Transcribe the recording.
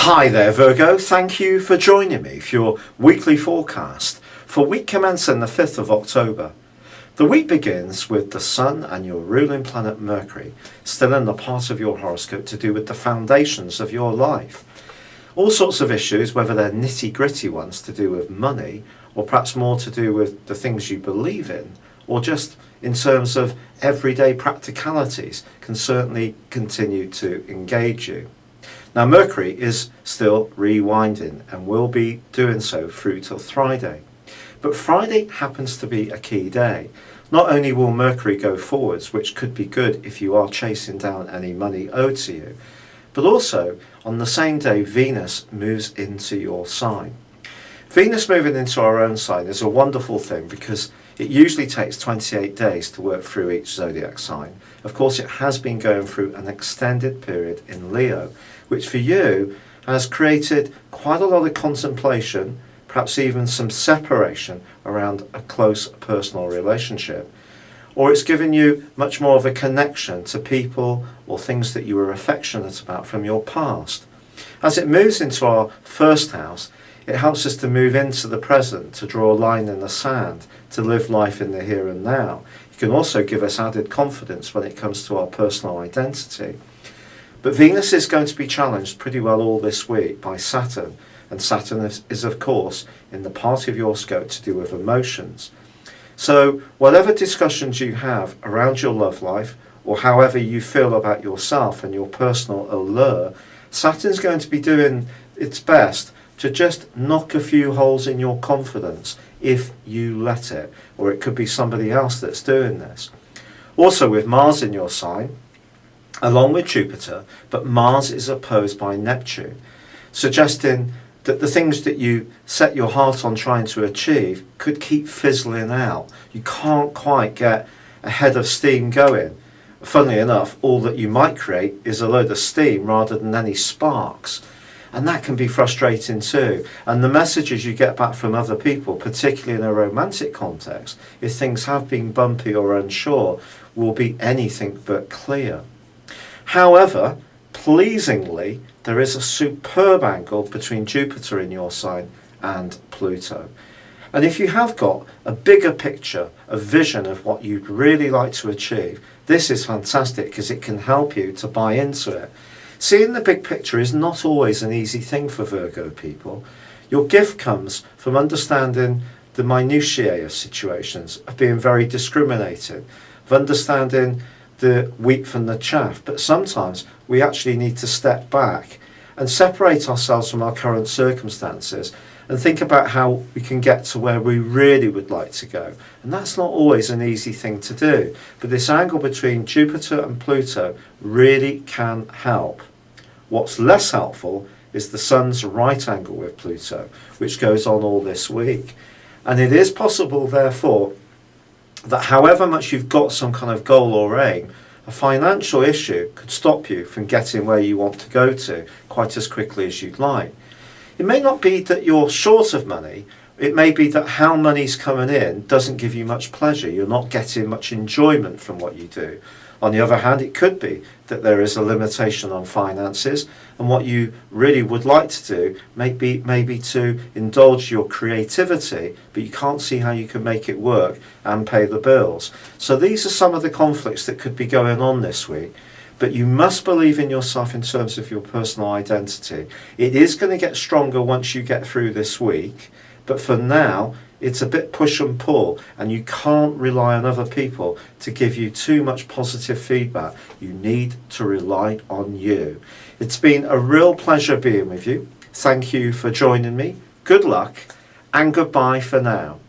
Hi there Virgo, thank you for joining me for your weekly forecast for week commencing the 5th of October. The week begins with the Sun and your ruling planet Mercury still in the part of your horoscope to do with the foundations of your life. All sorts of issues, whether they're nitty-gritty ones to do with money or perhaps more to do with the things you believe in, or just in terms of everyday practicalities, can certainly continue to engage you. Now Mercury is still rewinding and will be doing so through till Friday. But Friday happens to be a key day. Not only will Mercury go forwards, which could be good if you are chasing down any money owed to you, but also on the same day Venus moves into your sign. Venus moving into our own sign is a wonderful thing because it usually takes 28 days to work through each zodiac sign. Of course, it has been going through an extended period in Leo, which for you has created quite a lot of contemplation, perhaps even some separation around a close personal relationship. Or it's given you much more of a connection to people or things that you were affectionate about from your past. As it moves into our first house, it helps us to move into the present, to draw a line in the sand, to live life in the here and now. It can also give us added confidence when it comes to our personal identity. But Venus is going to be challenged pretty well all this week by Saturn, and Saturn is of course in the part of your scope to do with emotions. So whatever discussions you have around your love life, or however you feel about yourself and your personal allure, Saturn's going to be doing its best to just knock a few holes in your confidence if you let it, or it could be somebody else that's doing this. Also with Mars in your sign, along with Jupiter, but Mars is opposed by Neptune, suggesting that the things that you set your heart on trying to achieve could keep fizzling out. You can't quite get a head of steam going. Funnily enough, all that you might create is a load of steam rather than any sparks. And that can be frustrating too. And the messages you get back from other people, particularly in a romantic context, if things have been bumpy or unsure, will be anything but clear. However, pleasingly, there is a superb angle between Jupiter in your sign and Pluto. And if you have got a bigger picture, a vision of what you'd really like to achieve, this is fantastic because it can help you to buy into it. Seeing the big picture is not always an easy thing for Virgo people. Your gift comes from understanding the minutiae of situations, of being very discriminating, of understanding the wheat from the chaff. But sometimes we actually need to step back and separate ourselves from our current circumstances and think about how we can get to where we really would like to go. And that's not always an easy thing to do. But this angle between Jupiter and Pluto really can help. What's less helpful is the Sun's right angle with Pluto, which goes on all this week. And it is possible, therefore, that however much you've got some kind of goal or aim, a financial issue could stop you from getting where you want to go to quite as quickly as you'd like. It may not be that you're short of money, it may be that how money's coming in doesn't give you much pleasure, you're not getting much enjoyment from what you do. On the other hand, it could be that there is a limitation on finances, and what you really would like to do may be to indulge your creativity, but you can't see how you can make it work and pay the bills. So these are some of the conflicts that could be going on this week. But you must believe in yourself in terms of your personal identity. It is going to get stronger once you get through this week, but for now it's a bit push and pull, and you can't rely on other people to give you too much positive feedback. You need to rely on you. It's been a real pleasure being with you. Thank you for joining me. Good luck and goodbye for now.